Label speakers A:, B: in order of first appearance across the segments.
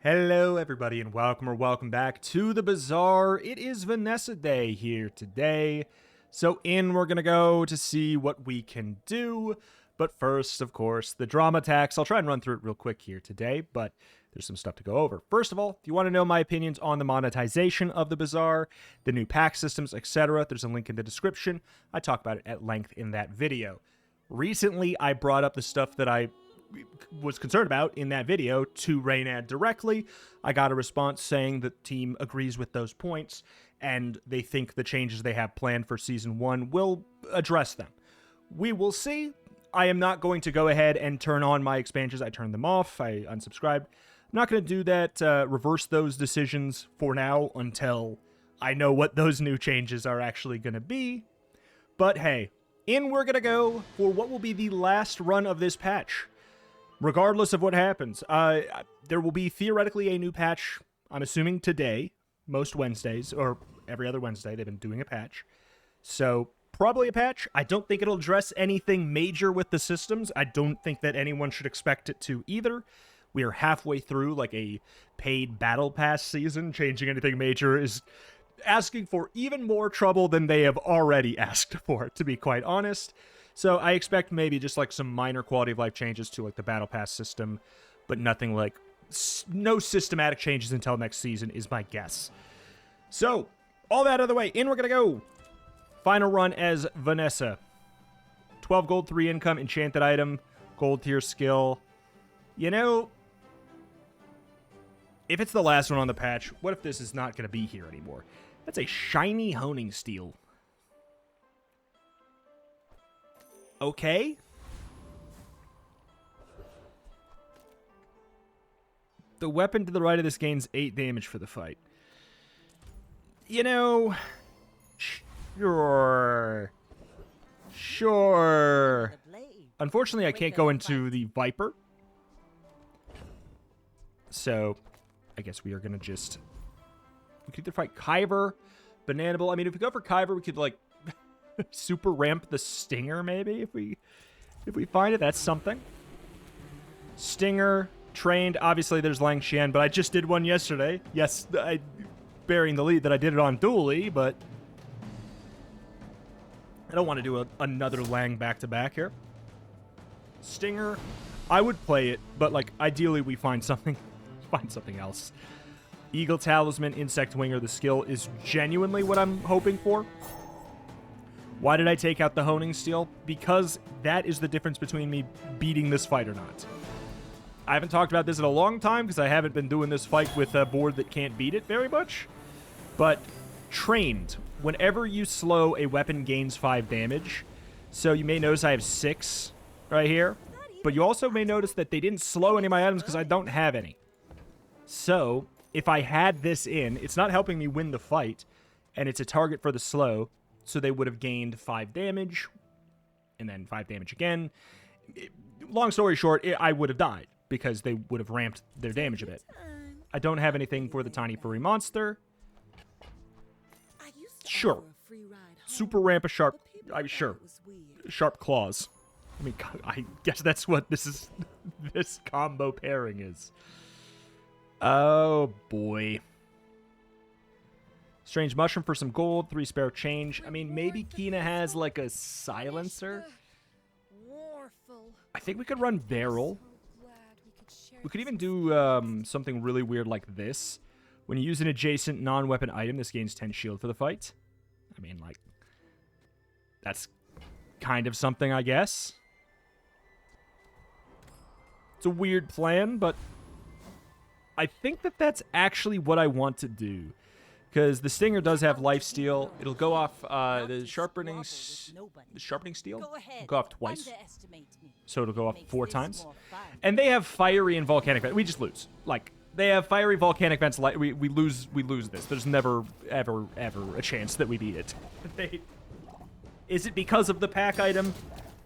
A: Hello everybody and welcome back to the Bazaar. It is Vanessa Day here today. So we're gonna go to see what we can do. But first, of course, the drama tax. I'll try and run through it real quick here today, but there's some stuff to go over. First of all, if you want to know my opinions on the monetization of the Bazaar, the new pack systems, etc., there's a link in the description. I talk about it at length in that video. Recently, I brought up the stuff that I was concerned about in that video to Raynad directly. I got a response saying the team agrees with those points and they think the changes they have planned for Season 1 will address them. We will see. I am not going to go ahead and turn on my expansions. I turned them off. I unsubscribed. I'm not going to do that, reverse those decisions for now until I know what those new changes are actually going to be. But hey, we're going to go for what will be the last run of this patch. Regardless of what happens, there will be theoretically a new patch, I'm assuming today, most Wednesdays, or every other Wednesday, they've been doing a patch. So, probably a patch. I don't think it'll address anything major with the systems. I don't think that anyone should expect it to either. We are halfway through, like, a paid battle pass season. Changing anything major is asking for even more trouble than they have already asked for, to be quite honest. So I expect maybe just like some minor quality of life changes to like the battle pass system, but nothing like, no systematic changes until next season is my guess. So, all that out of the way, we're gonna go. Final run as Vanessa. 12 gold, 3 income, enchanted item, gold tier skill. You know, if it's the last one on the patch, what if this is not gonna be here anymore? That's a shiny honing steel. Okay. The weapon to the right of this gains 8 damage for the fight. You know, sure. Unfortunately, I can't go into the Viper. So, I guess we are going to just... We could either fight Kyver, Bananable. I mean, if we go for Kyver, we could, like, super ramp the Stinger, maybe, if we find it. That's something. Stinger, trained. Obviously, there's Lang Xian, but I just did one yesterday. Yes, bearing the lead that I did it on Dually, but I don't want to do another Lang back-to-back here. Stinger, I would play it, but, like, ideally we find something else. Eagle Talisman, Insect Winger, the skill is genuinely what I'm hoping for. Why did I take out the Honing Steel? Because that is the difference between me beating this fight or not. I haven't talked about this in a long time because I haven't been doing this fight with a board that can't beat it very much. But trained, whenever you slow, a weapon gains 5 damage. So you may notice I have 6 right here. But you also may notice that they didn't slow any of my items because I don't have any. So if I had this in, it's not helping me win the fight. And it's a target for the slow. So they would have gained 5 damage, and then 5 damage again. Long story short, I would have died, because they would have ramped their damage a bit. I don't have anything for the tiny furry monster. Sure. Super ramp a sharp... sure. Sharp claws. I mean, I guess that's what this combo pairing is. Oh, boy. Strange Mushroom for some gold, 3 spare change. I mean, maybe Kina has, like, a silencer. I think we could run Barrel. We could even do something really weird like this. When you use an adjacent non-weapon item, this gains 10 shield for the fight. I mean, like, that's kind of something, I guess. It's a weird plan, but I think that that's actually what I want to do. Because the Stinger does have lifesteal. It'll go off the sharpening steel. It'll go off twice. So it'll go off 4 times. And they have fiery and volcanic vents. We just lose. Like, they have fiery volcanic vents. We lose this. There's never, ever, ever a chance that we beat it. Is it because of the pack item?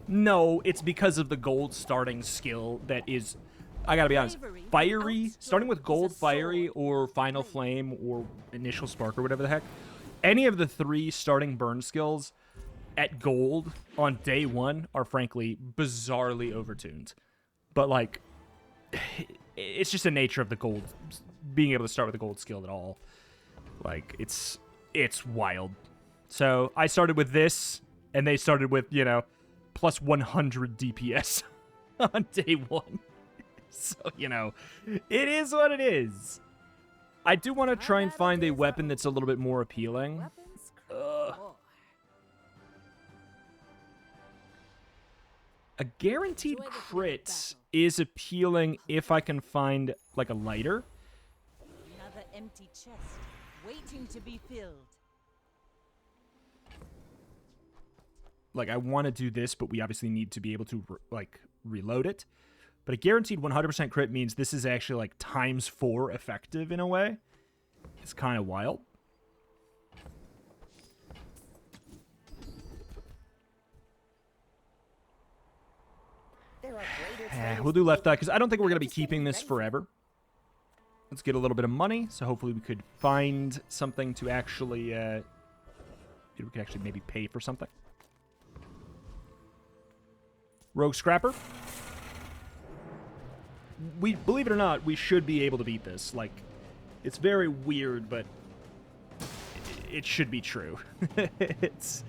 A: No, it's because of the gold starting skill that is... I gotta be honest, Fiery, starting with Gold Fiery or Final Flame or Initial Spark or whatever the heck, any of the 3 starting burn skills at Gold on day 1 are frankly bizarrely overtuned. But like, it's just the nature of the gold, being able to start with a gold skill at all. Like, it's wild. So I started with this, and they started with, you know, plus 100 DPS on day 1. So, you know, it is what it is. I do want to try and find a weapon that's a little bit more appealing. A guaranteed crit is appealing if I can find, like, a lighter.
B: Another empty chest waiting to be filled.
A: Like, I want to do this, but we obviously need to be able to, like, reload it. But a guaranteed 100% crit means this is actually, like, ×4 effective in a way. It's kind of wild. We'll do left eye, because I don't think we're going to be keeping this forever. Let's get a little bit of money, so hopefully we could find something to actually, we could actually maybe pay for something. Rogue Scrapper. We, believe it or not, we should be able to beat this. Like, it's very weird, but it should be true. It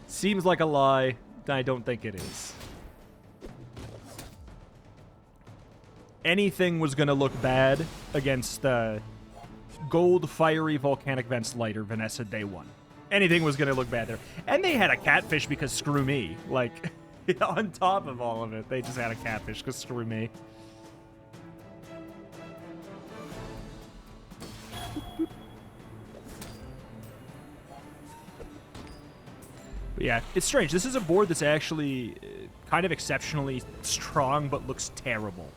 A: seems like a lie. I don't think it is. Anything was going to look bad against Gold Fiery Volcanic Vents Lighter Vanessa Day 1. Anything was going to look bad there. And they had a catfish because screw me. Like, on top of all of it, they just had a catfish because screw me. But yeah, it's strange. This is a board that's actually kind of exceptionally strong, but looks terrible.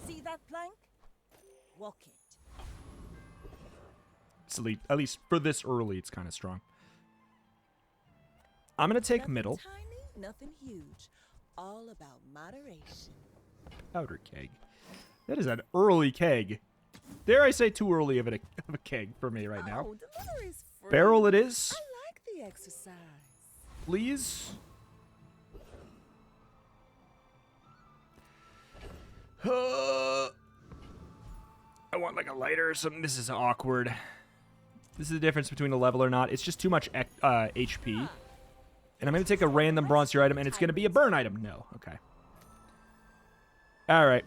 B: See that plank? Walk it.
A: It's at least for this early, it's kind of strong. I'm going to take
B: Nothing
A: middle.
B: Tiny, nothing huge. All about moderation.
A: Powder keg. That is an early keg. Dare I say too early of a keg for me right now.
B: Oh, delivery's free.
A: Barrel it is.
B: I like the exercise.
A: Please. I want like a lighter or something. This is awkward. This is the difference between a level or not. It's just too much HP. And I'm going to take a random bronze tier item, and it's going to be a burn item. No. Okay. All right.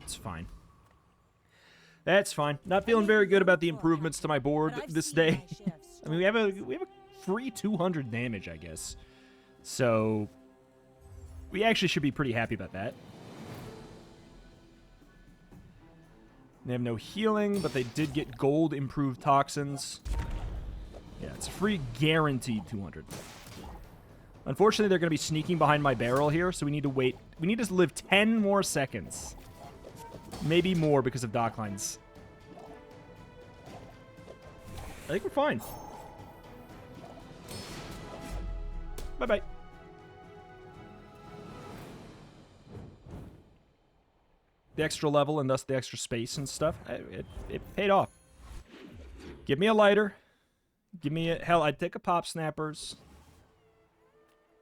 A: It's fine. That's fine. Not feeling very good about the improvements to my board this day. I mean, we have a free 200 damage, I guess. So we actually should be pretty happy about that. They have no healing, but they did get gold improved toxins. Yeah, it's a free guaranteed 200. Unfortunately, they're going to be sneaking behind my barrel here, so we need to wait. We need to live 10 more seconds. Maybe more because of docklines. I think we're fine. Bye-bye. The extra level and thus the extra space and stuff, it paid off. Give me a lighter. Give me a... Hell, I'd take a Pop Snappers.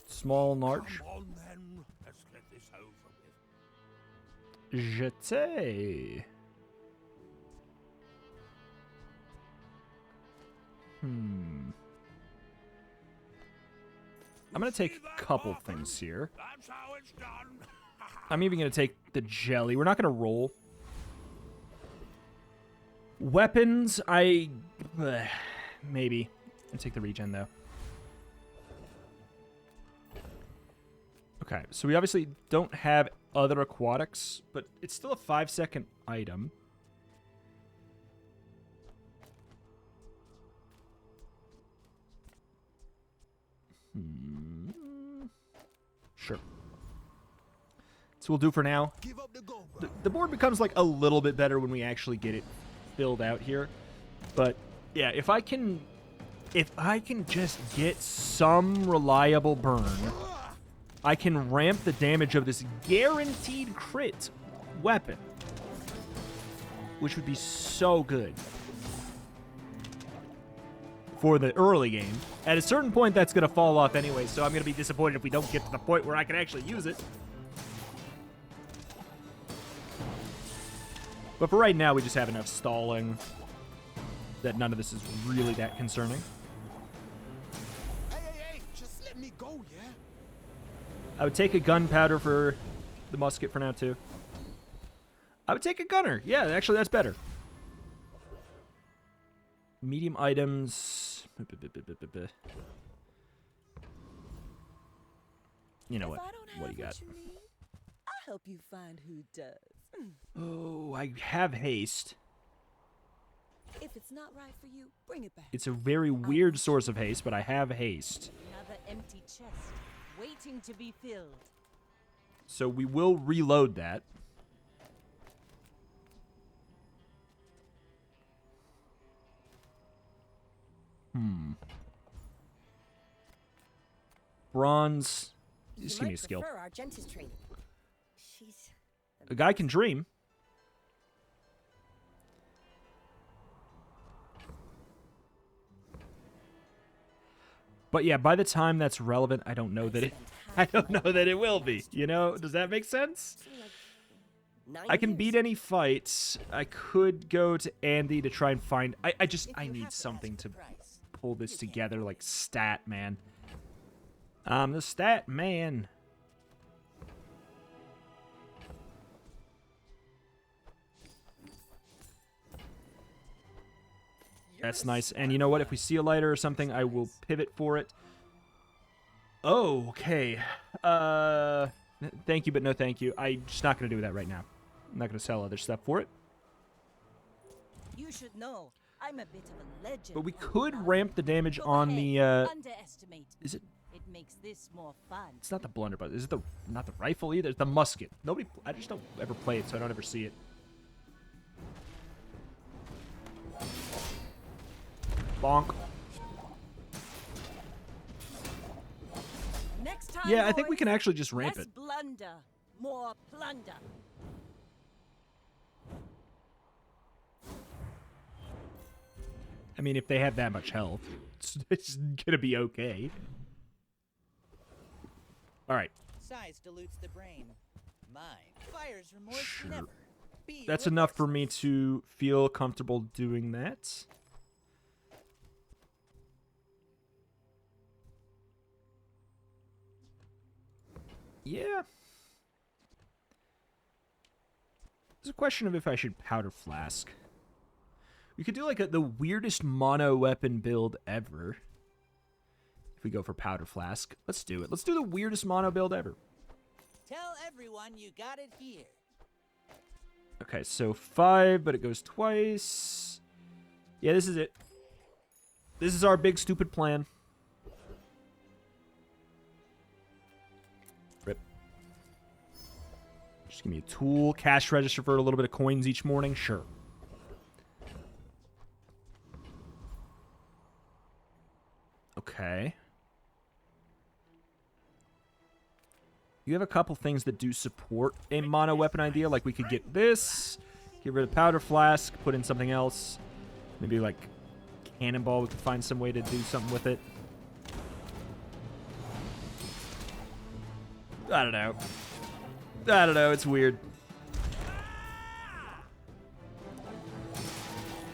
A: Small Narch.
C: Come on, then. Let's get this over with.
A: Jeté. I'm going to take a couple things here.
C: That's how it's done.
A: I'm even going to take the jelly. We're not going to roll. Weapons, maybe. I'll take the regen, though. Okay, so we obviously don't have other aquatics, but it's still a 5-second item. Sure. So we'll do for now. The board becomes like a little bit better when we actually get it filled out here. But yeah, if I can just get some reliable burn, I can ramp the damage of this guaranteed crit weapon, which would be so good. for the early game. At a certain point, that's going to fall off anyway, so I'm going to be disappointed if we don't get to the point where I can actually use it. But for right now, we just have enough stalling that none of this is really that concerning.
D: Hey, just let me go, yeah?
A: I would take a gunpowder for the musket for now, too. I would take a gunner. Yeah, actually, that's better. Medium items. You know what? What do you got?
B: I'll help you find who does.
A: Oh, I have haste.
B: If it's not right for you, bring it back.
A: It's a very weird source of haste, but I have haste.
B: Another empty chest, waiting to be filled.
A: So we will reload that. Bronze. Just give me a skill. A guy can dream. But yeah, by the time that's relevant, I don't know that it will be. You know, does that make sense? I can beat any fights. I could go to Andy to try and find... I need something to pull this together, like stat man. The stat man. That's nice. And you know what? If we see a lighter or something, I will pivot for it. Oh, okay. Thank you, but no thank you. I'm just not going to do that right now. I'm not going to sell other stuff for it.
B: You should know, I'm a bit of a legend.
A: But we could ramp the damage on the,
B: Underestimate.
A: Is it?
B: It makes this more fun.
A: It's not the blunderbuss. Is it not the rifle either? It's the musket. I just don't ever play it, so I don't ever see it. Bonk.
B: Next time,
A: Yeah, I think we
B: boys,
A: can actually just ramp
B: less
A: it.
B: blunder, more plunder.
A: I mean, if they have that much health, it's gonna be okay. All right.
E: Size dilutes the brain. Mind fires remorse
A: Sure.
E: never. Be
A: That's enough for me to feel comfortable doing that. Yeah. It's a question of if I should powder flask. We could do like the weirdest mono weapon build ever. If we go for powder flask, let's do it. Let's do the weirdest mono build ever.
E: Tell everyone you got it here.
A: Okay, so 5, but it goes twice. Yeah, this is it. This is our big stupid plan. Rip. Just give me a tool, cash register for a little bit of coins each morning. Sure. Okay. You have a couple things that do support a mono weapon idea. Like we could get this, get rid of powder flask, put in something else. Maybe like cannonball, we could find some way to do something with it. I don't know, it's weird.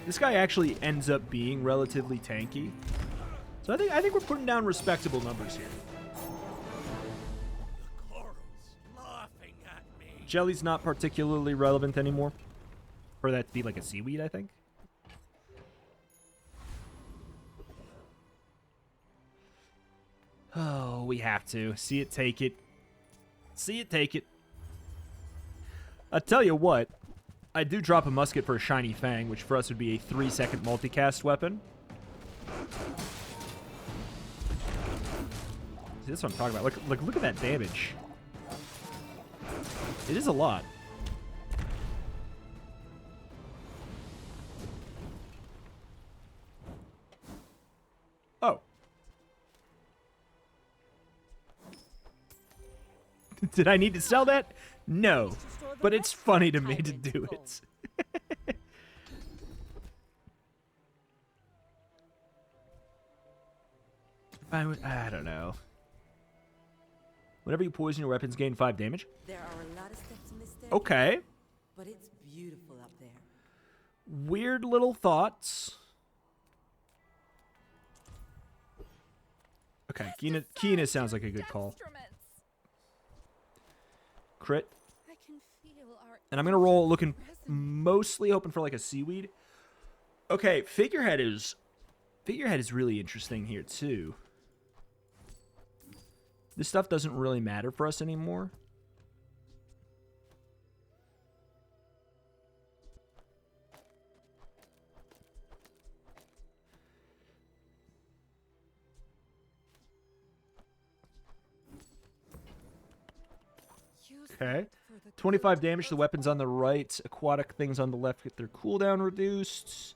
A: This guy actually ends up being relatively tanky. So I think we're putting down respectable numbers here.
C: The coral's laughing at me.
A: Jelly's not particularly relevant anymore. For that to be like a seaweed, I think. Oh, we have to. See it, take it. See it, take it. I'll tell you what. I do drop a musket for a shiny fang, which for us would be a 3-second multicast weapon. See, that's what I'm talking about. Look at that damage. It is a lot. Oh. Did I need to sell that? No. But it's funny to me to do it. I don't know. Whenever you poison your weapons, gain 5 damage.
B: There are a lot of steps in this staircase,
A: Okay.
B: but it's beautiful up there.
A: Weird little thoughts. Okay, Kina sounds like a good call. Crit.
F: I can feel our
A: And I'm going to roll looking mostly hoping for like a seaweed. Okay, Figurehead is really interesting here too. This stuff doesn't really matter for us anymore. Okay. 25 damage to the weapons on the right. Aquatic things on the left get their cooldown reduced.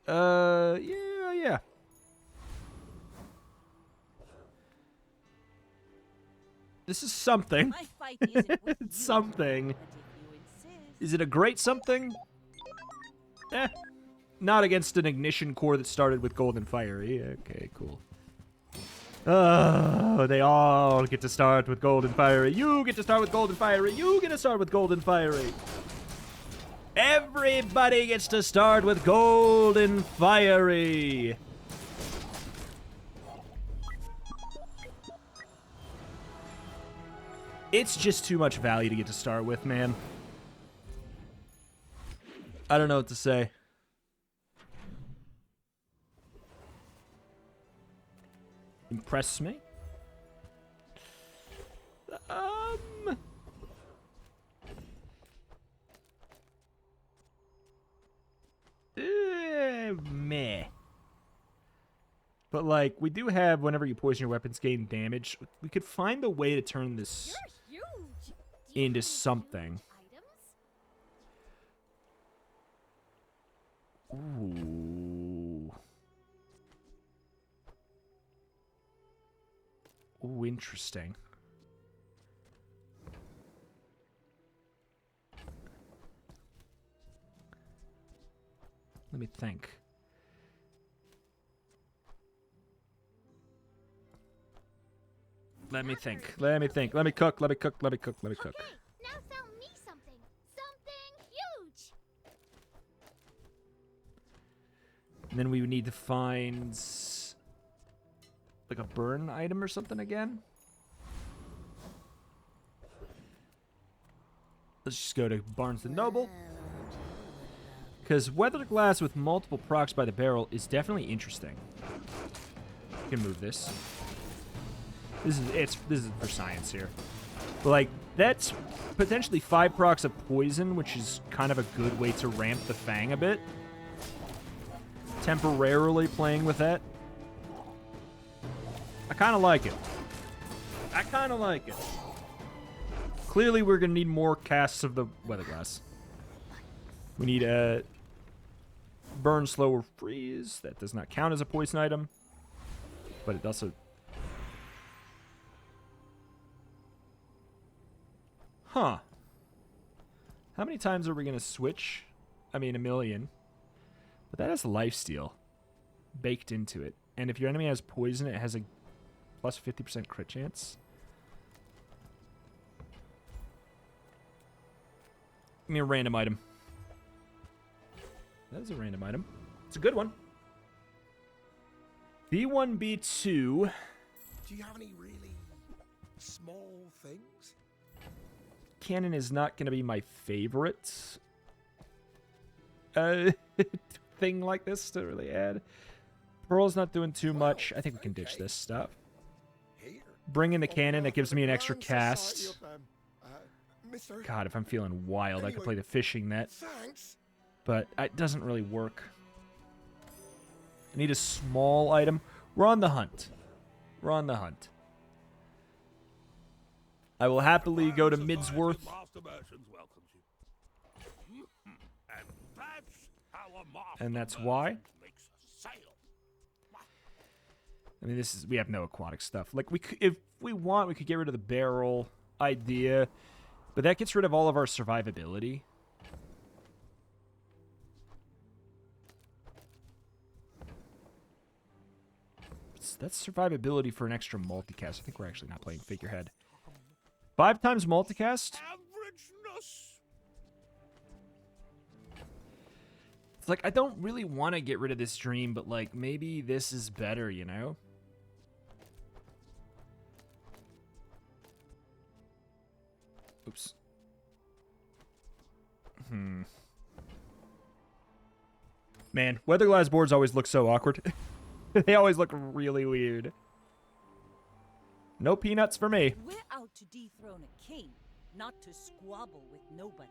A: Yeah. This is something.
B: My fight isn't with
A: It's
B: you,
A: something.
B: but if you insist.
A: Is it a great something? Not against an ignition core that started with golden fiery. Okay, cool. Oh, they all get to start with golden fiery. You get to start with golden fiery. You get to start with golden fiery. Everybody gets to start with golden fiery. It's just too much value to get to start with, man. I don't know what to say. Impress me? Meh. But, like, we do have, whenever you poison your weapons, gain damage. We could find a way to turn this
F: You're huge. Do you
A: into
F: have
A: something.
F: items?
A: Ooh. Ooh, interesting. Let me think. Let me think. Let me think. Let me cook. Let me cook. Let me cook. Let me cook.
F: Okay, now sell me something. Something huge.
A: And then we would need to find like a burn item or something again. Let's just go to Barnes & Noble. Because weathered glass with multiple procs by the barrel is definitely interesting. You can move this. This is for science here. But like, that's potentially 5 procs of poison, which is kind of a good way to ramp the Fang a bit. Temporarily playing with that. I kind of like it. I kind of like it. Clearly, we're going to need more casts of the weather glass. We need a burn, slow, or freeze. That does not count as a poison item. But it also... Huh. How many times are we going to switch? I mean, 1,000,000. But that has lifesteal baked into it. And if your enemy has poison, it has a plus 50% crit chance. Give me a random item. That is a random item. It's a good one. B1, B2.
D: Do you have any really small things?
A: Cannon is not going to be my favorite thing like this to really add. Pearl's not doing too much. I think we can ditch this stuff.
D: Here.
A: Bring in the
D: On
A: cannon. That
D: behalf
A: gives
D: of
A: me
D: the
A: an extra
D: Grand Society
A: cast.
D: of, Mr.
A: God, if I'm feeling wild, I could play the fishing net.
D: Thanks.
A: But it doesn't really work. I need a small item. We're on the hunt. We're on the hunt. I will happily go to Midsworth.
C: Master Merchants welcomes you. And that's how a master
A: And that's why?
C: merchant makes a sale.
A: I mean, this is, we have no aquatic stuff. Like, we could, if we want, we could get rid of the barrel idea, but that gets rid of all of our survivability. That's survivability for an extra multicast. I think we're actually not playing figurehead. 5 times multicast?
C: Averageness.
A: It's like, I don't really want to get rid of this dream, but, like, maybe this is better, you know? Oops. Man, Weatherglass boards always look so awkward. They always look really weird. No peanuts for me.
B: We're out to dethrone a king, not to squabble with nobodies.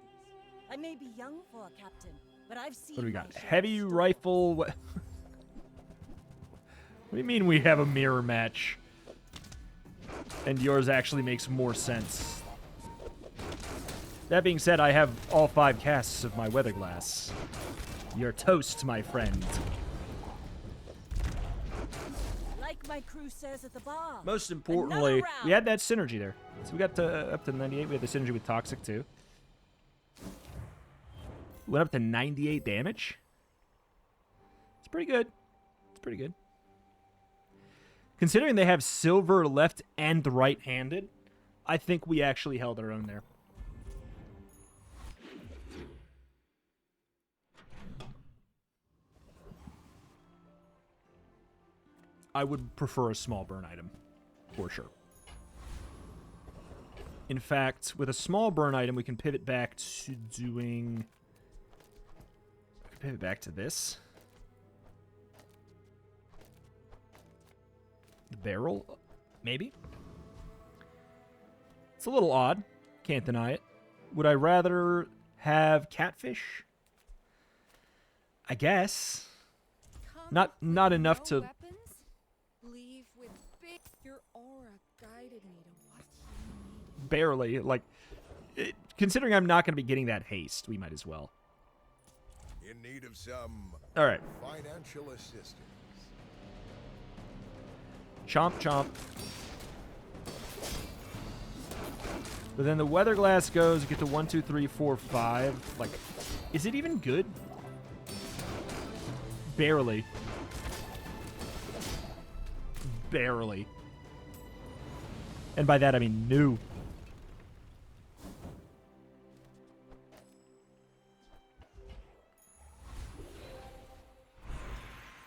B: I may be young for a captain, but I've seen.
A: What do we
B: my
A: got?
B: share of
A: Heavy
B: storms.
A: rifle. What do you mean we have a mirror match? And yours actually makes more sense. That being said, I have all 5 casts of my Weatherglass. You're toast, my friend.
B: Like my crew says at the bar.
A: Most importantly,
B: Another
A: we had that synergy there. So we got to up to 98. We had the synergy with Toxic too. Went up to 98 damage. It's pretty good. It's pretty good. Considering they have silver left and right-handed, I think we actually held our own there. I would prefer a small burn item, for sure. In fact, with a small burn item, we can pivot back to doing... Pivot back to this. The barrel, maybe? It's a little odd. Can't deny it. Would I rather have catfish? I guess. Not enough to...
G: Leave with big. Your aura guided me to what you needed.
A: Barely. Like, considering I'm not going to be getting that haste, we might as well.
D: In need of some
A: All right.
D: financial assistance.
A: Chomp, chomp. But then the Weatherglass goes, you get to 1, 2, 3, 4, 5. Like, is it even good? Barely. Barely. And by that, I mean new.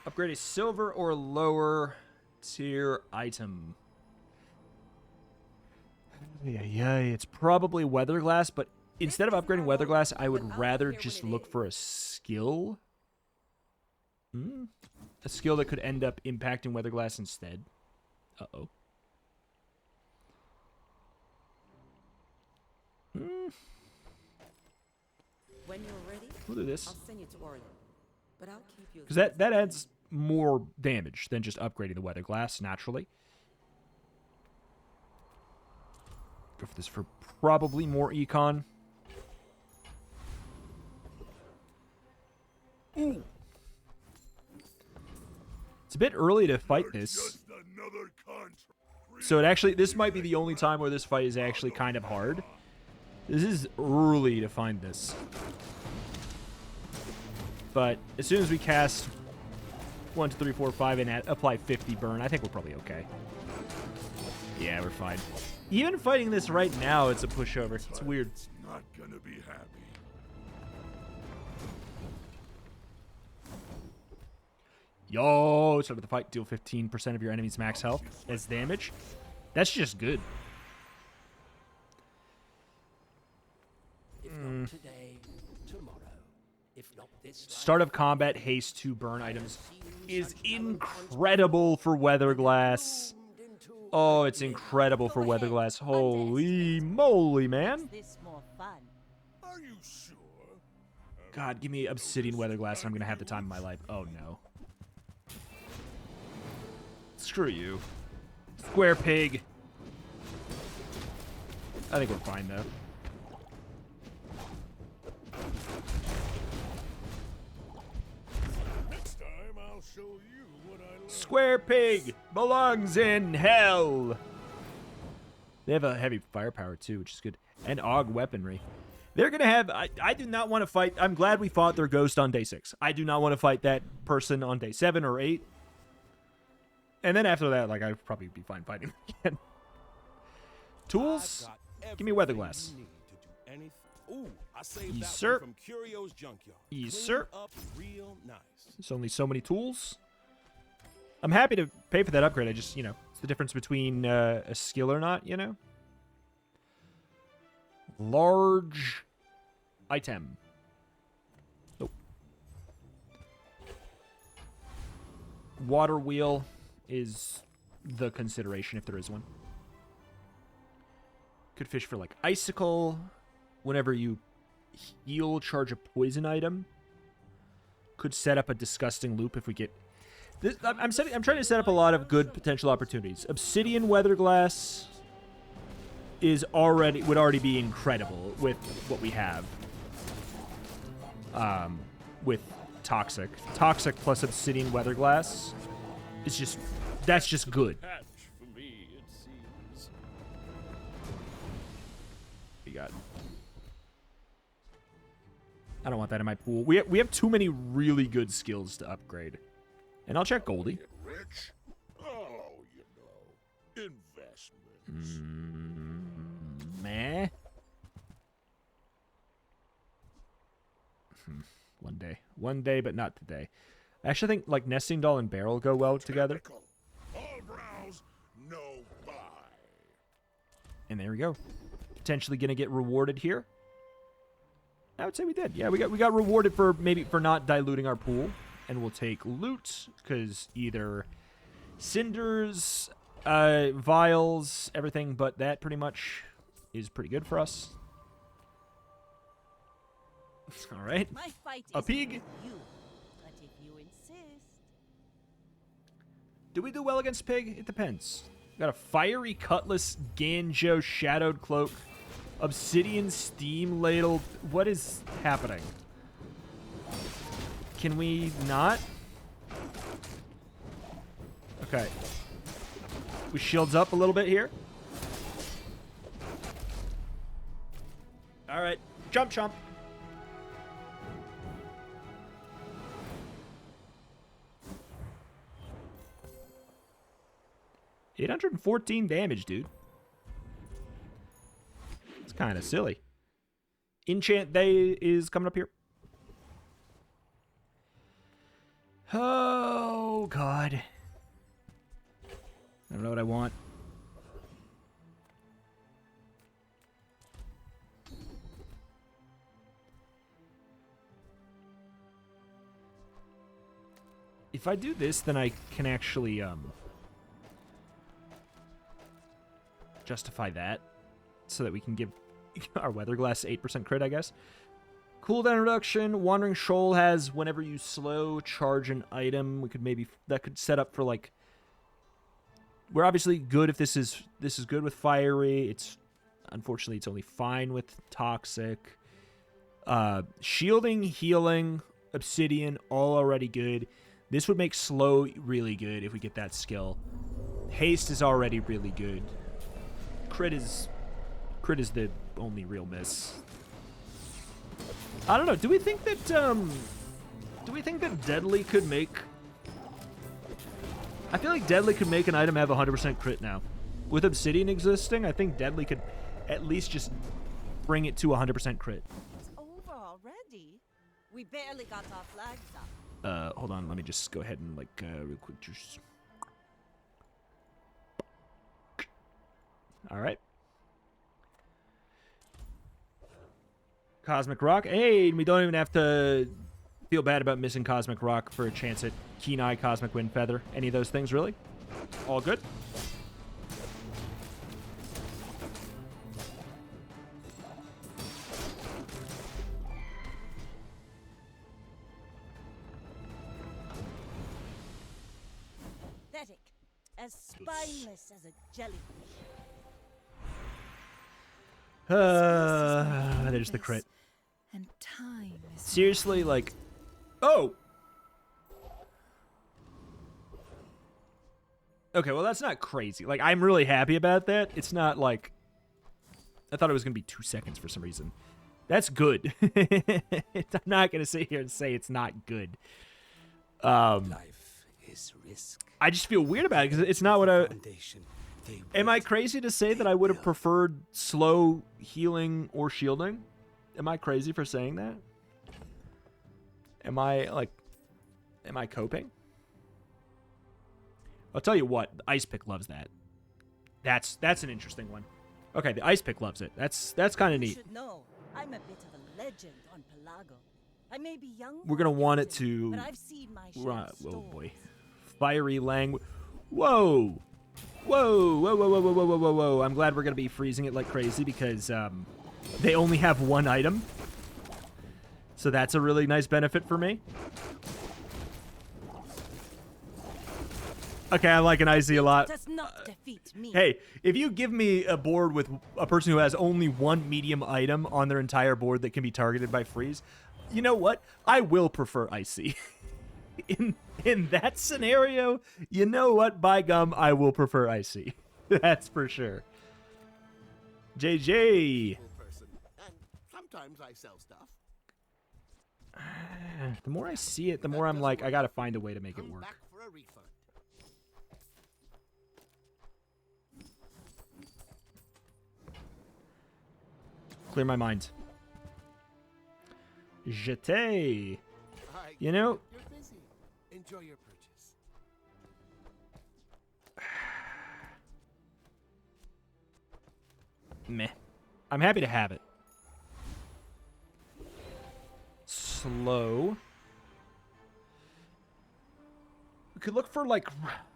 A: Upgrade a silver or lower tier item. Yeah, it's probably Weatherglass, but instead of upgrading Weatherglass, I would rather just look for a skill. A skill that could end up impacting Weatherglass instead. Uh-oh.
B: When you're ready,
A: We'll do this.
B: I'll send you to Orient. But I'll keep you.
A: Because that adds more damage than just upgrading the Weatherglass, naturally. Go for this for probably more econ. Ooh. It's a bit early to fight this.
C: Just another contract.
A: So it actually, this might be the only time where this fight is actually kind of hard. This is early to find this. But as soon as we cast 1, 2, 3, 4, 5 and apply 50 burn, I think we're probably okay. Yeah, we're fine. Even fighting this right now, it's a pushover. It's weird.
C: Not gonna be happy.
A: Yo, start with the fight. Deal 15% of your enemy's max health as damage. That's just good.
C: If not today, tomorrow. If not this
A: Start of combat haste to burn items is incredible for Weatherglass. Oh, it's incredible for Weatherglass. Holy moly, man.
B: This more fun.
C: Are you sure?
A: God, give me Obsidian Weatherglass and I'm going to have the time of my life. Oh, no. Screw you. Square pig. I think we're fine, though.
C: Next time I'll show you what I learned.
A: Square pig belongs in hell. They have a heavy firepower, too, which is good. And AUG weaponry. They're going to have... I do not want to fight... I'm glad we fought their ghost on day 6. I do not want to fight that person on day 7 or 8. And then after that, like, I'd probably be fine fighting again. Tools? Give me a weather glass.
C: Ooh, I saved
A: Yes,
C: that
A: sir.
C: one from Curio's junkyard.
A: Yes,
C: Cleaned
A: sir.
C: Up real nice.
A: There's only so many tools. I'm happy to pay for that upgrade. I just, you know, it's the difference between a skill or not, you know? Large item. Nope. Water wheel is the consideration if there is one. Could fish for, like, icicle. Whenever you heal, charge a poison item. Could set up a disgusting loop if we get... This, I'm trying to set up a lot of good potential opportunities. Obsidian weather glass would already be incredible with what we have. With toxic plus obsidian weather glass is just, that's just good.
C: Patch for me, it seems.
A: We got. I don't want that in my pool. We have too many really good skills to upgrade. And I'll check Goldie.
C: Get rich? Oh, you know, investments.
A: Meh. One day, but not today. I actually think like nesting doll and barrel go well together.
C: Typical. All browse, no buy.
A: And there we go. Potentially gonna get rewarded here. I would say we did. Yeah, we got rewarded for not diluting our pool, and we'll take loot because either cinders, vials, everything but that pretty much is pretty good for us. All right.
B: My fight
A: A
B: is
A: pig.
B: with you, but if you insist,
A: Do we do well against pig? It depends. Got a fiery cutlass, Ganjo shadowed cloak, obsidian steam ladle. What is happening? Can we not? Okay. We shields up a little bit here. All right. Jump, chomp. $814 damage, dude. It's kind of silly. Enchant Day is coming up here. Oh, God. I don't know what I want. If I do this, then I can actually, justify that so that we can give our weather glass 8% crit, I guess. Cooldown reduction. Wandering Shoal has whenever you slow charge an item. We could maybe that could set up for like. We're obviously good if this is good with fiery. It's unfortunately it's only fine with toxic. Shielding, healing, obsidian, all already good. This would make slow really good if we get that skill. Haste is already really good. Crit is the only real miss. I don't know. Do we think that Deadly could make? I feel like Deadly could make an item have 100% crit now. With Obsidian existing, I think Deadly could at least just bring it to 100% crit.
B: it's over already. We barely got our flags up.
A: Hold on. Let me just go ahead and like real quick just. All right. Cosmic Rock. Hey, we don't even have to feel bad about missing Cosmic Rock for a chance at Keen Eye, Cosmic Wind Feather. Any of those things, really? All good?
B: Pathetic, as spineless as a jellyfish.
A: There's the crit.
G: And time is
A: Seriously, like, oh. Okay, well that's not crazy. Like, I'm really happy about that. It's not like I thought it was gonna be 2 seconds for some reason. That's good. I'm not gonna sit here and say it's not good.
D: Life
C: is risk.
A: I just feel weird about it because it's not what I...
C: Foundation they
A: Am I
C: built.
A: crazy to say that I would have preferred slow healing or shielding? Am I crazy for saying that? Am I, like... Am I coping? I'll tell you what, the Ice Pick loves that. That's an interesting one. Okay, the Ice Pick loves it. That's kind of
B: You
A: neat.
B: should know, I'm a bit of a legend on Pelago. I may be young.
A: We're
B: for a
A: gonna want it
B: captain,
A: to...
B: But I've seen my share
A: Right,
B: of
A: oh
B: storms.
A: boy. Fiery language. Whoa! Whoa, whoa, whoa, whoa, whoa, whoa, whoa, whoa, whoa. I'm glad we're gonna be freezing it like crazy because they only have one item. So that's a really nice benefit for me. Okay, I like an icy a lot.
B: Does not defeat me.
A: Hey, if you give me a board with a person who has only one medium item on their entire board that can be targeted by freeze, you know what? I will prefer icy. In that scenario, you know what? By gum, I will prefer icy. That's for sure. JJ.
D: Person. And sometimes I sell stuff.
A: The more I see it, the more I'm like, I gotta find a way to make it
D: Come
A: work.
D: back for a refund.
A: Clear my mind. Jeté. You know,
D: You're busy. Enjoy your purchase.
A: meh. I'm happy to have it. Slow. We could look for, like,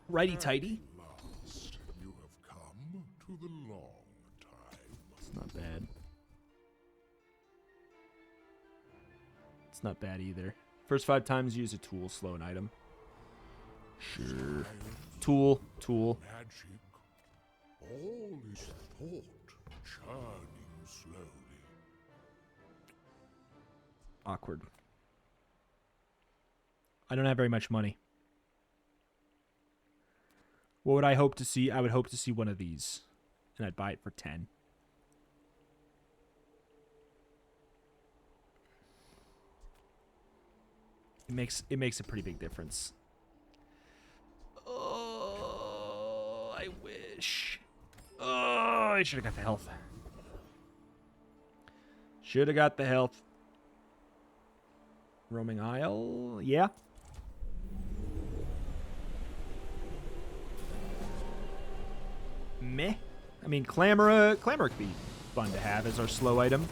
A: righty-tighty.
C: Last, you have come to the long time.
A: It's not bad. It's not bad either. First 5 times, use a tool, slow an item. Sure. Tool.
C: Magic. All is thought, churning slowly.
A: Awkward. I don't have very much money. What would I hope to see? I would hope to see one of these. And I'd buy it for 10. It makes a pretty big difference. Oh, I wish. Oh, I should have got the health. Should have got the health. Roaming Isle, yeah. Meh. I mean, Clamor could be fun to have as our slow item.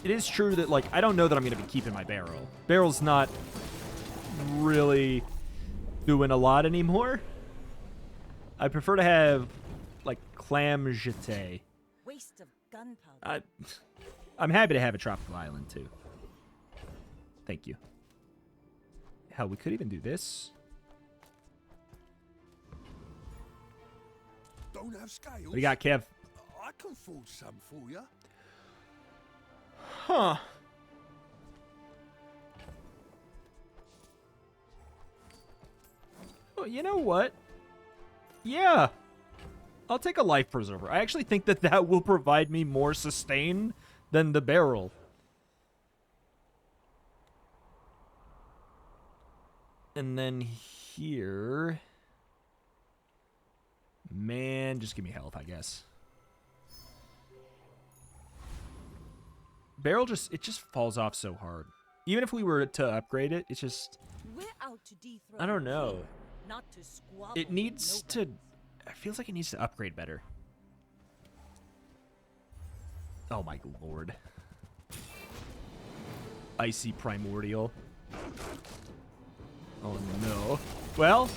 A: It is true that, like, I don't know that I'm going to be keeping my barrel. Barrel's not really doing a lot anymore. I prefer to have, like, Clam Jeté.
B: Waste of gunpowder.
A: I'm happy to have a tropical island, too. Thank you. Hell, we could even do this.
D: Don't have scales.
A: What do you got, Kev?
D: I can forge some for you.
A: Huh. Oh, you know what? Yeah. I'll take a life preserver. I actually think that that will provide me more sustain than the barrel. And then here... Man, just give me health, I guess. Barrel it just falls off so hard. Even if we were to upgrade it, it's just...
B: We're out to dethrone
A: I don't
B: the
A: know.
B: king, not to squabble
A: It
B: with
A: needs to...
B: nobodies.
A: It feels like it needs to upgrade better. Oh my lord. Icy Primordial. Oh no. Well,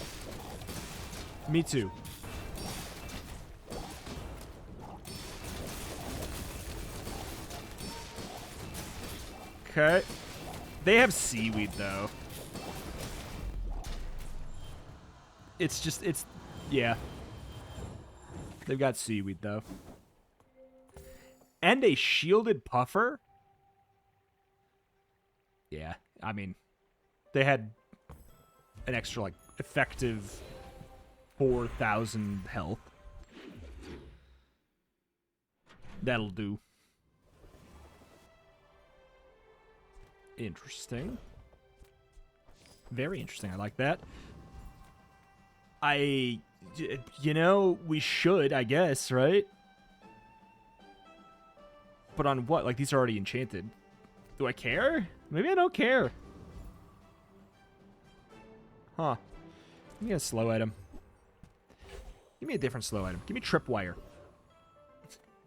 A: me too. Okay. They have seaweed though. Yeah. They've got seaweed though. And a shielded puffer? Yeah, I mean, they had an extra, like, effective 4,000 health. That'll do. Interesting. Very interesting. I like that. You know, we should, I guess, right? But on what? Like, these are already enchanted. Do I care? Maybe I don't care. Huh. Give me a slow item. Give me a different slow item. Give me tripwire.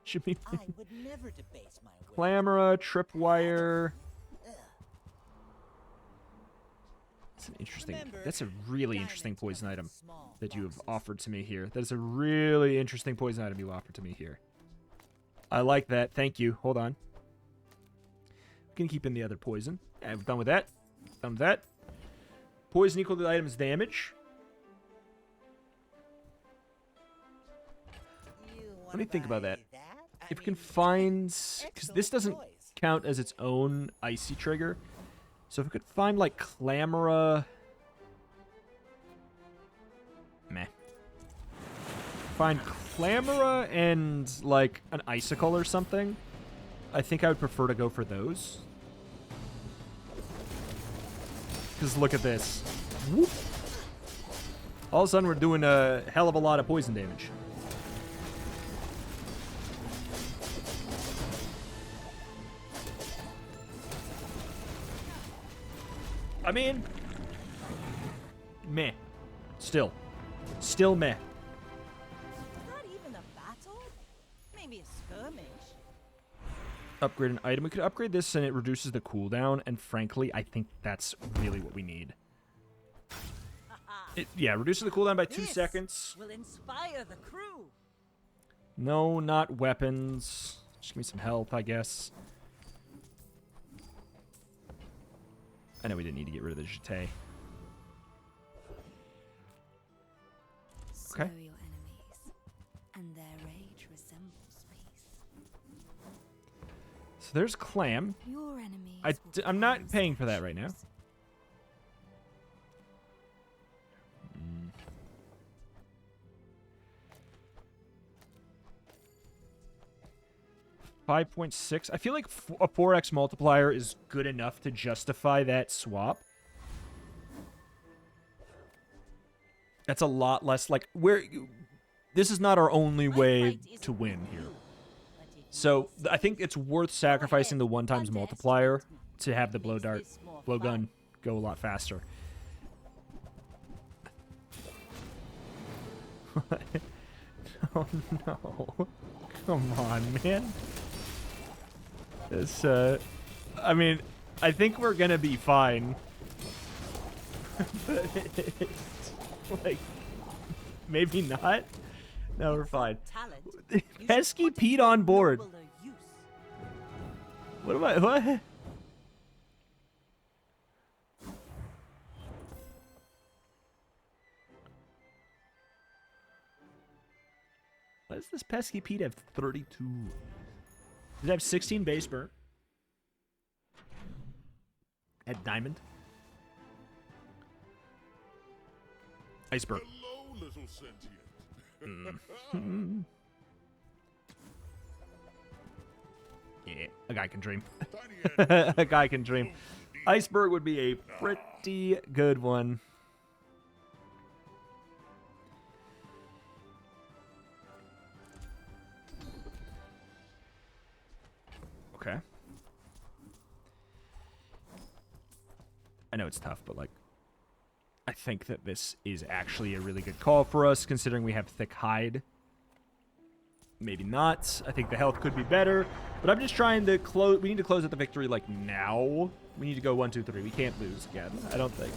A: Should be
E: I would never debase my will.
A: Clamora, tripwire. That's an interesting.
E: Remember,
A: That's a really interesting
E: diamonds
A: poison
E: come in
A: item
E: small
A: that you have
E: boxes.
A: offered to me here. That is a really interesting poison item you offered to me here. I like that. Thank you. Hold on. We can keep in the other poison. Yeah, we're done with that. Done with that. Poison equal to the item's damage. Let me think about that. If we can find... Because this doesn't count as its own icy trigger. So if we could find, like, Clamora... Meh. Find Clamora and, like, an Icicle or something. I think I would prefer to go for those. Because look at this. Whoop. All of a sudden, we're doing a hell of a lot of poison damage. I mean, meh. Still meh.
B: Is that even a battle? Maybe a skirmish.
A: Upgrade an item. We could upgrade this and it reduces the cooldown, and frankly, I think that's really what we need. Yeah, reduces the cooldown by 2
B: This
A: seconds.
B: will inspire the crew.
A: No, not weapons. Just give me some health, I guess. I know we didn't need to get rid of the jeté.
H: Slow your enemies, and their rage resembles peace.
A: So there's Clam.
H: Your enemies
A: I'm not paying for that right now. 5.6. I feel like a 4x multiplier is good enough to justify that swap. That's a lot less like this is not our only way to win here. So I think it's worth sacrificing the 1x multiplier to have the blowgun go a lot faster. Oh no. Come on, man. This, I mean, I think we're gonna be fine. But like, maybe not? No, we're fine. Pesky Pete on board. What? Why does this Pesky Pete have 32? Does it have 16 base burn? At diamond? Iceberg.
C: Hello, little sentient.
A: Yeah, a guy can dream.
C: Tiny
A: A guy can dream. Iceberg would be a pretty good one. Okay. I know it's tough, but like, I think that this is actually a really good call for us, considering we have thick hide. Maybe not. I think the health could be better, but I'm just trying to close. We need to close at the victory like now. We need to go 1, 2, 3. We can't lose again. I don't think.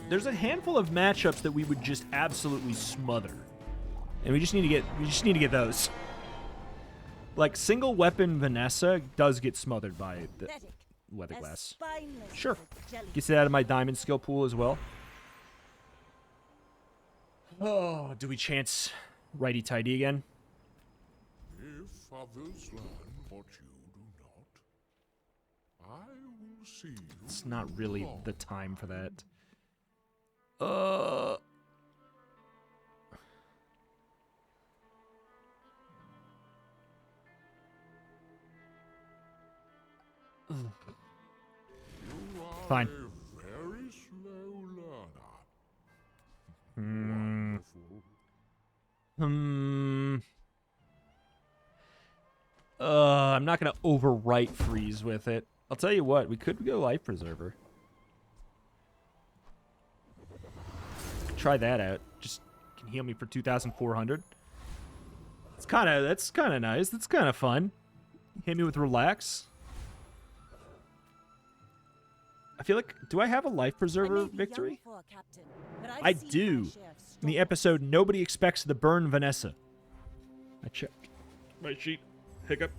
A: There's a handful of matchups that we would just absolutely smother, and we just need to get those. Like single weapon Vanessa does get smothered by the Weatherglass. Sure. Gets it out of my diamond skill pool as well. Oh, do we chance righty tighty again?
C: If others learn what you do not, I will see you.
A: It's not really the time for that. Fine.
C: A very slow learner.
A: Hmm.
C: Wonderful.
A: I'm not gonna overwrite freeze with it. I'll tell you what, we could go life preserver. Try that out. Just can heal me for 2,400. That's kind of nice. That's kind of fun. Hit me with relax. I feel like, do I have a life preserver victory? I do. In the episode, nobody expects the burn Vanessa. I checked my sheet. Hiccup.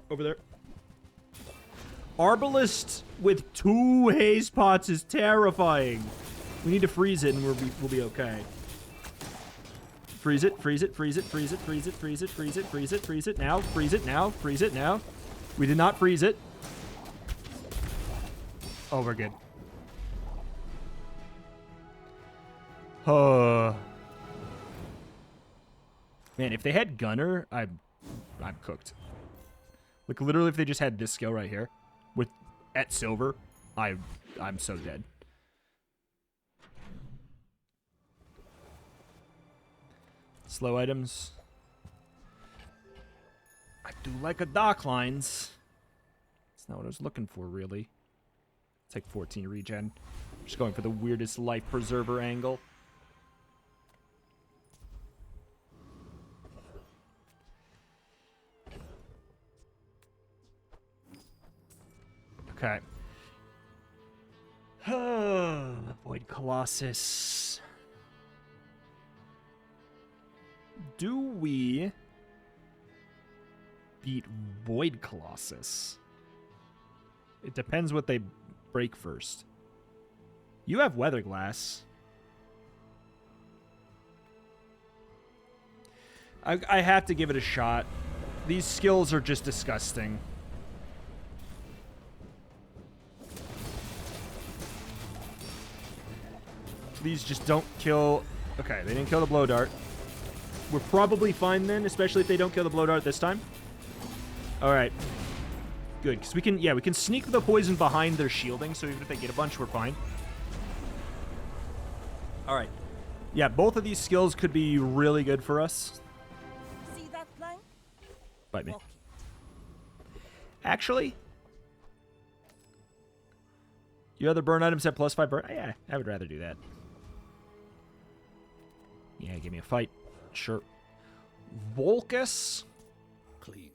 A: Over there. Arbalest with 2 haze pots is terrifying. We need to freeze it and we'll be okay. Freeze it, freeze it, freeze it, freeze it, freeze it, freeze it, freeze it, freeze it, freeze it now, freeze it now, freeze it now. We did not freeze it. Oh, we're good. Man, if they had Gunner, I'm cooked. Like literally, if they just had this skill right here, with at silver, I'm so dead. Slow items. I do like a dock lines. That's not what I was looking for, really. Take 14 regen. Just going for the weirdest life preserver angle. Okay. Void Colossus. Do we beat Void Colossus? It depends what they break first. You have Weatherglass. I have to give it a shot. These skills are just disgusting. These just don't kill... Okay, they didn't kill the blow dart. We're probably fine then, especially if they don't kill the blow dart this time. Alright. Good, because we can sneak the poison behind their shielding, so even if they get a bunch, we're fine. Alright. Yeah, both of these skills could be really good for us.
B: See that plank?
A: Bite me.
B: Walk it.
A: Actually... Your other burn items have +5 burn? Yeah, I would rather do that. Yeah, give me a fight. Sure. Volcus?
D: Clean.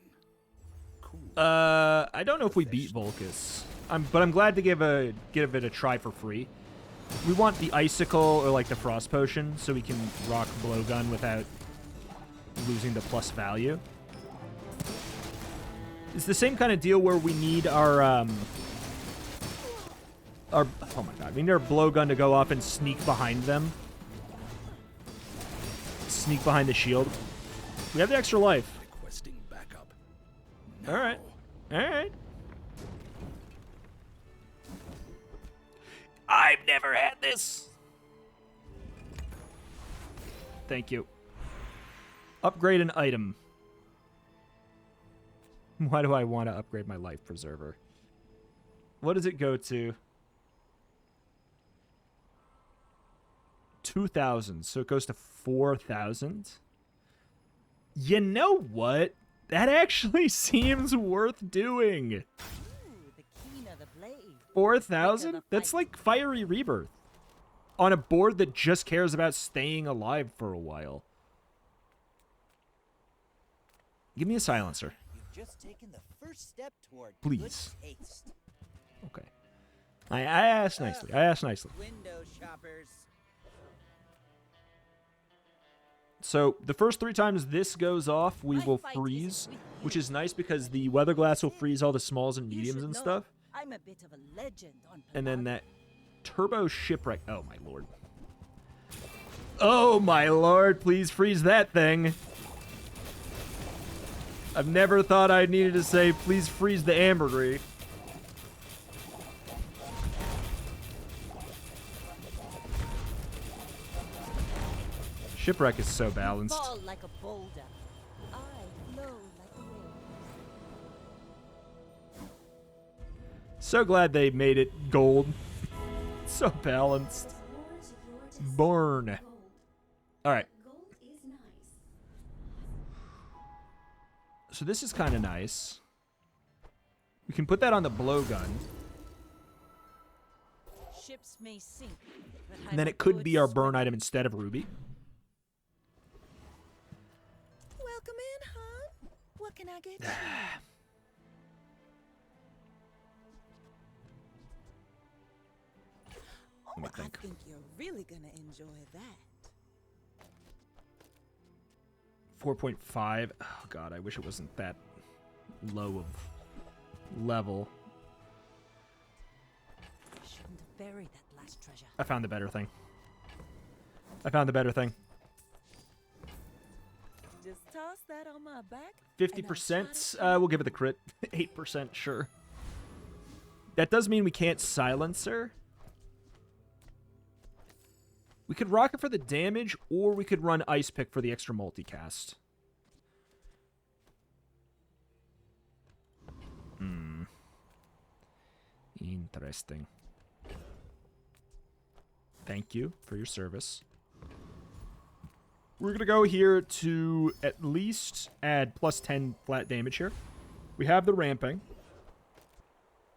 D: Cool.
A: I don't know if we beat Volcus. But I'm glad to give it a try for free. We want the Icicle or like the Frost Potion so we can rock Blowgun without losing the plus value. It's the same kind of deal where we need our oh my god, we need our Blowgun to go off and sneak behind them. Sneak behind the shield. We have the extra life.
D: Requesting backup.
A: All right. All right. I've never had this. Thank you. Upgrade an item. Why do I want to upgrade my life preserver? What does it go to? 2,000. So it goes to 4,000. You know what? That actually seems worth doing.
B: Ooh, the keener the blade.
A: 4,000? That's like Fiery Rebirth. On a board that just cares about staying alive for a while. Give me a silencer.
E: You've just taken the first step toward
A: Please.
E: good taste.
A: Okay. I asked nicely. I asked nicely.
E: Window shoppers.
A: So the first 3 times this goes off, we will freeze, which is nice because the Weatherglass will freeze all the smalls and
B: You
A: mediums
B: should
A: and
B: know,
A: stuff.
B: I'm a bit of a legend on
A: And then
B: Pelagia.
A: that Turbo Shipwreck. Oh, my lord. Oh, my lord. Please freeze that thing. I've never thought I needed to say, please freeze the ambergris. Shipwreck is so balanced.
B: Fall like a boulder. I flow like a wave.
A: So glad they made it gold. So balanced. Burn. Alright. So this is kind of nice. We can put that on the blowgun.
B: Ships may sink, but
A: And then it could be our burn item instead of ruby.
G: Welcome in, huh? What can I get you?
A: Let me
G: I
A: think.
G: think you're really gonna enjoy that.
A: 4.5. Oh god, I wish it wasn't that low of level.
B: Shouldn't have buried that last treasure.
A: I found the better thing. I found the better thing.
G: Just toss that on my back.
A: 50%. We'll give it the crit. 8%, sure. That does mean we can't silence her. We could rock it for the damage, or we could run Ice Pick for the extra multicast. Interesting. Thank you for your service. We're going to go here to at least add plus 10 flat damage here. We have the ramping.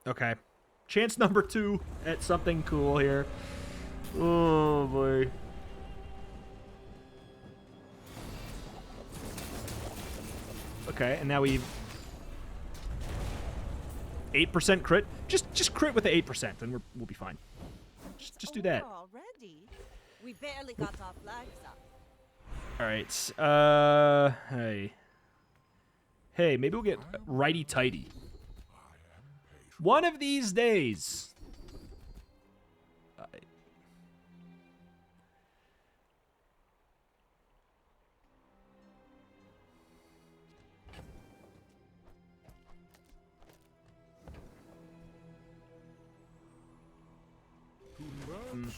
A: Okay. Chance number 2 at something cool here. Oh, boy. Okay, and now we 8% crit. Just crit with the 8%, and we'll be fine. Just do that.
B: Already? We barely got our flags up.
A: All right. Hey, maybe we'll get righty-tighty. One of these days.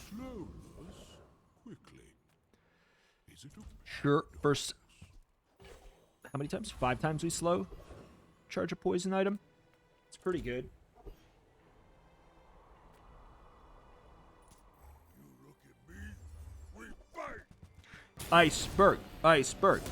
C: Slowness quickly. Is it
A: Sure. First, how many times? 5 times we slow. Charge a poison item. It's pretty good.
C: you look at me? We fight!
A: Iceberg. Iceberg.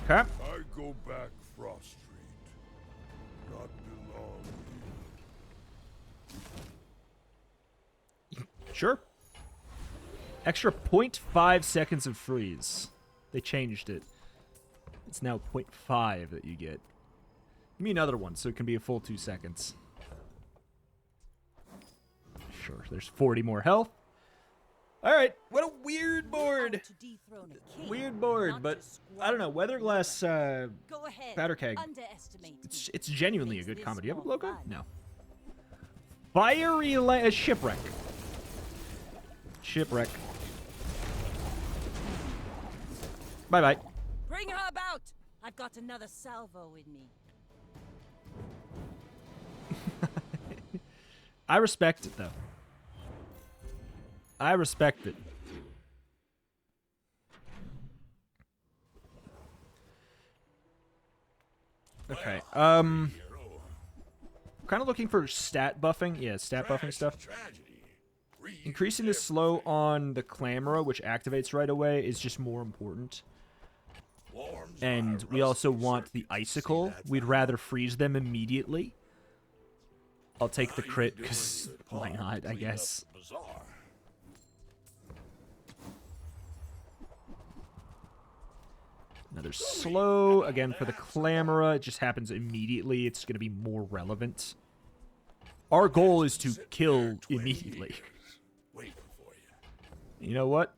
A: Okay.
C: I go back Frost Street. Not belong here.
A: Sure. Extra 0.5 seconds of freeze. They changed it. It's now 0.5 that you get. Give me another one so it can be a full 2 seconds. Sure, there's 40 more health. Alright, what a weird board.
B: To dethrone a king,
A: Weird board,
B: not
A: but
B: to
A: I don't know.
B: squabble with
A: Weatherglass
B: nobody. Go ahead.
A: powder keg.
B: Underestimate
A: It's
B: me.
A: genuinely a
B: Makes
A: good
B: this
A: combo. Do you have a
B: more
A: logo?
B: fun.
A: No. Fiery shipwreck. Shipwreck. Bye-bye.
B: Bring her about. I've got another salvo in me.
A: I respect it, though. I respect it. Okay. Kind of looking for stat buffing. Yeah, stat buffing stuff. Increasing the slow on the Clamora, which activates right away, is just more important. And we also want the Icicle. We'd rather freeze them immediately. I'll take the crit, because why not, I guess.
C: Bazaar.
A: Another slow, again for the Clamora. It just happens immediately. It's going to be more relevant. Our goal is to kill immediately.
C: Waiting for you.
A: You know what?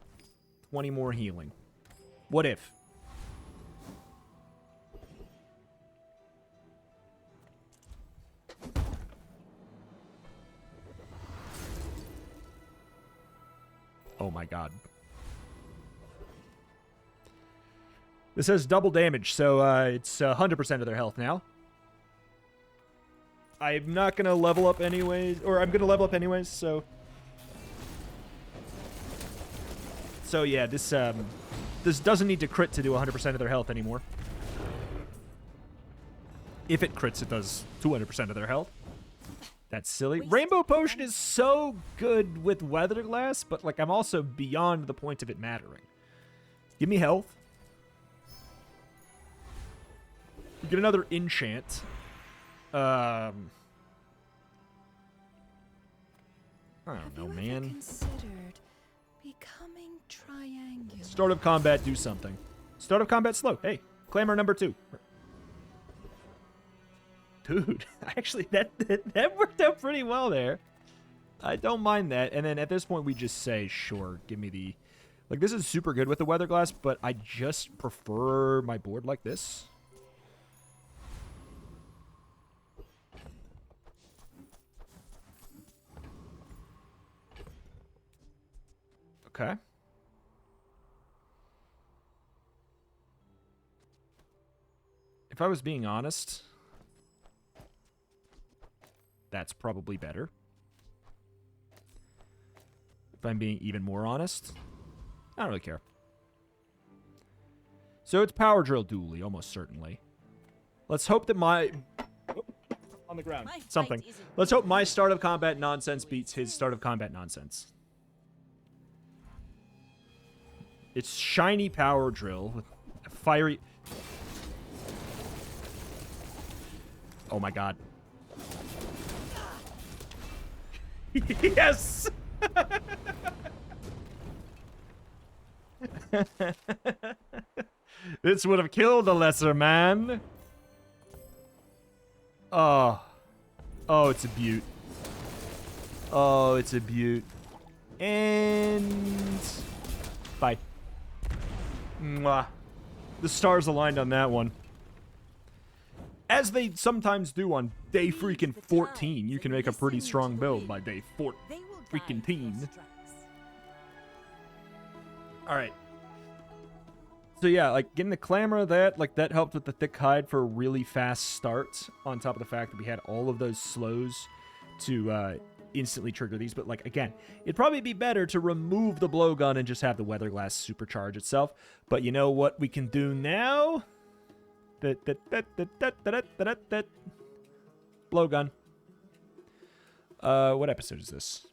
A: 20 more healing. What if? Oh my god. This has double damage, so it's 100% of their health now. I'm not going to level up anyways, or I'm going to level up anyways, so... So yeah, this This doesn't need to crit to do 100% of their health anymore. If it crits, it does 200% of their health. That's silly. Rainbow Potion is so good with Weather Glass, but like I'm also beyond the point of it mattering. Give me health. We get another enchant. I don't know, man.
H: Considered becoming triangular.
A: Start of combat, do something. Start of combat slow. Hey, clamor number 2. Dude, actually, that worked out pretty well there. I don't mind that. And then at this point, we just say, sure, give me the... Like, this is super good with the Weather Glass, but I just prefer my board like this. Okay. If I was being honest, that's probably better. If I'm being even more honest, I don't really care. So it's Power Drill Dooley, almost certainly. Let's hope that my... on the ground. Something. Let's hope my start of combat nonsense beats his start of combat nonsense. It's shiny Power Drill with a fiery... Oh my god. Yes! This would have killed a lesser man. Oh. Oh, it's a beaut. Oh, it's a beaut. And... Bye. Mwah. The stars aligned on that one. As they sometimes do on day freaking 14, you can make a pretty strong build by day 4 freaking teen. Alright. So yeah, like getting the clamor of that, like that helped with the thick hide for a really fast start, on top of the fact that we had all of those slows to instantly trigger these. But like again, it'd probably be better to remove the blowgun and just have the Weather Glass supercharge itself. But you know what we can do now? Blowgun. What episode is this?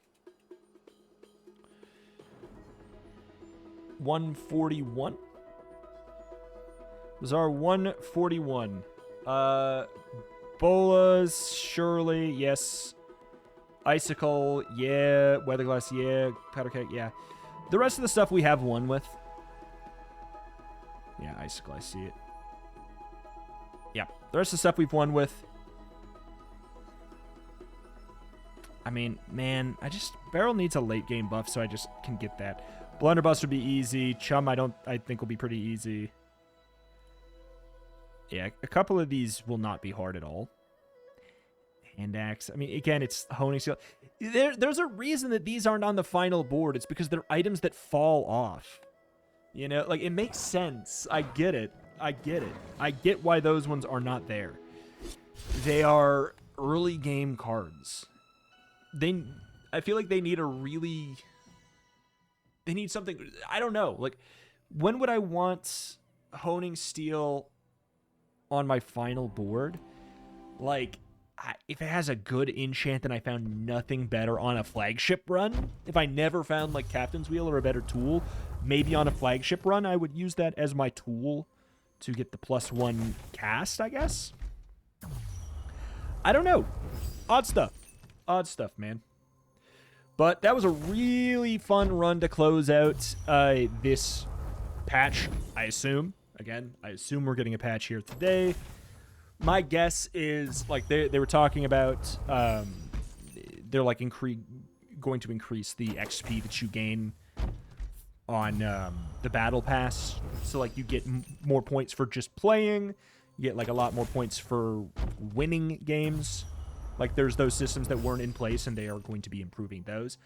A: 141? Bazaar 141. Bolas, surely, yes. Icicle, yeah. Weather Glass, yeah. Powder Keg, yeah. The rest of the stuff we have one with. Yeah, Icicle, I see it. Yeah, the rest of the stuff we've won with. I mean, man, Barrel needs a late game buff, so I just can get that. Blunderbuss would be easy. Chum, I think will be pretty easy. Yeah, a couple of these will not be hard at all. Hand axe. I mean, again, it's honing skill. There's a reason that these aren't on the final board. It's because they're items that fall off. You know, like, it makes sense. I get it. I get it. I get why those ones are not there. They are early game cards. I feel like they need they need something. I don't know. Like, when would I want Honing Steel on my final board? Like, if it has a good enchant and I found nothing better on a flagship run, if I never found like Captain's Wheel or a better tool, maybe on a flagship run I would use that as my tool to get the +1 cast, I guess. I don't know. Odd stuff. Odd stuff, man. But that was a really fun run to close out this patch, I assume. Again, I assume we're getting a patch here today. My guess is, like, they were talking about, they're, like, going to increase the XP that you gain on the Battle Pass. So, like, you get more points for just playing. You get, like, a lot more points for winning games. Like, there's those systems that weren't in place, and they are going to be improving those.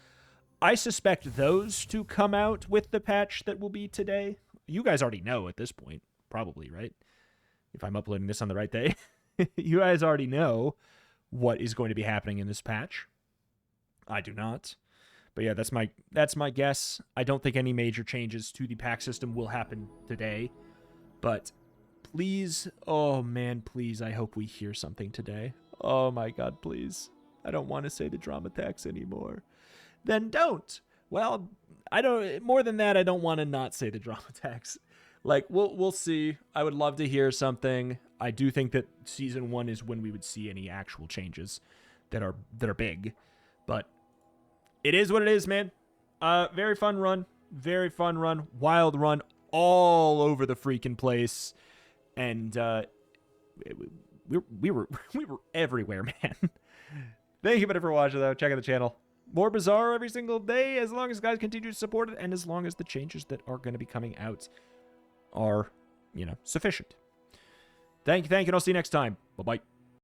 A: I suspect those to come out with the patch that will be today. You guys already know at this point, probably, right? If I'm uploading this on the right day. You guys already know what is going to be happening in this patch. I do not. But yeah, that's my guess. I don't think any major changes to the pack system will happen today. But please, oh man, please, I hope we hear something today. Oh my god, please. I don't want to say the drama tax anymore. Then don't. Well, I don't, more than that, I don't want to not say the drama tax. Like, we'll see. I would love to hear something. I do think that season 1 is when we would see any actual changes that are big. But it is what it is, man. Very fun run. Very fun run. Wild run all over the freaking place. And we were everywhere, man. Thank you, buddy, for watching, though. Check out the channel. More Bazaar every single day, as long as guys continue to support it, and as long as the changes that are going to be coming out are, sufficient. Thank you, and I'll see you next time. Bye-bye.